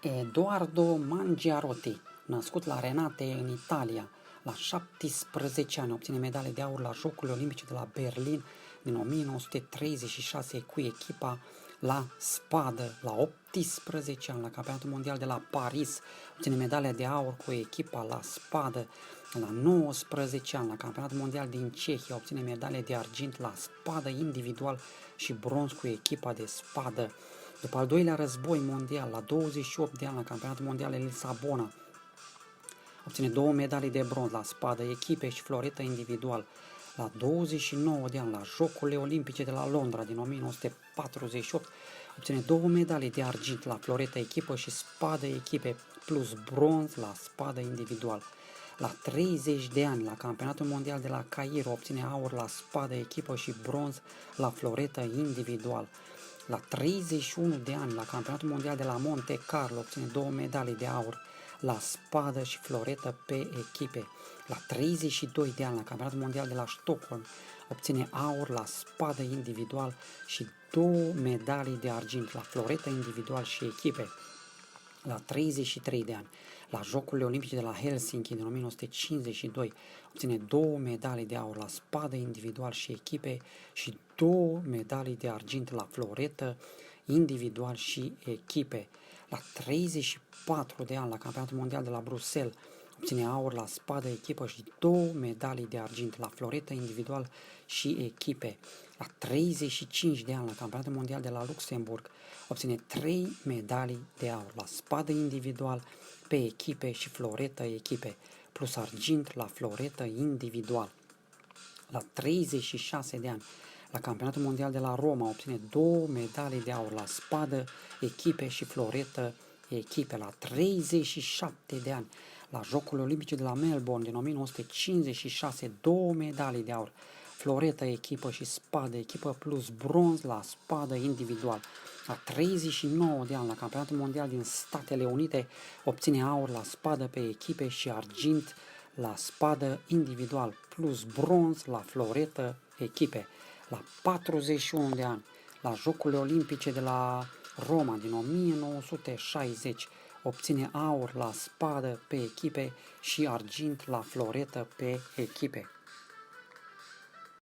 Edoardo Mangiarotti, născut la Renate, în Italia, la 17 ani, obține medalie de aur la Jocurile Olimpice de la Berlin din 1936 cu echipa la spadă. La 18 ani, la Campionatul Mondial de la Paris, obține medalia de aur cu echipa la spadă. La 19 ani, la Campionatul Mondial din Cehia, obține medalie de argint la spadă individual și bronz cu echipa de spadă. După al doilea război mondial, la 28 de ani, la Campionatul Mondial de Lisabona, obține 2 medalii de bronz la spadă, echipe și floretă individual. La 29 de ani, la Jocurile Olimpice de la Londra din 1948, obține 2 medalii de argint la floretă echipă și spadă echipe, plus bronz la spadă individual. La 30 de ani, la Campionatul Mondial de la Cairo, obține aur la spadă echipă și bronz la floretă individual. La 31 de ani, la Campionatul Mondial de la Monte Carlo, obține 2 medalii de aur la spadă și floretă pe echipe. La 32 de ani, la Campionatul Mondial de la Stockholm, obține aur la spadă individual și 2 medalii de argint la floretă individual și echipe. La 33 de ani, la Jocurile Olimpice de la Helsinki din 1952, obține 2 medalii de aur la spadă individual și echipe și 2 medalii de argint la floretă individual și echipe. La 34 de ani, la Campionatul Mondial de la Bruxelles, obține aur la spadă echipă și 2 medalii de argint la floretă individual și echipe. La 35 de ani, la Campionatul Mondial de la Luxemburg, obține 3 medalii de aur la spadă individual pe echipe și floretă echipe, plus argint la floretă individual. La 36 de ani, la Campionatul Mondial de la Roma, obține 2 medalii de aur la spadă, echipe și floretă echipe. La 37 de ani, la Jocurile Olimpice de la Melbourne din 1956, 2 medalii de aur, floretă echipă și spadă echipă, plus bronz la spadă individual. La 39 de ani, la Campionatul Mondial din Statele Unite, obține aur la spadă pe echipe și argint la spadă individual, plus bronz la floretă echipe. La 41 de ani, la Jocurile Olimpice de la Roma din 1960, obține aur la spadă pe echipe și argint la floretă pe echipe.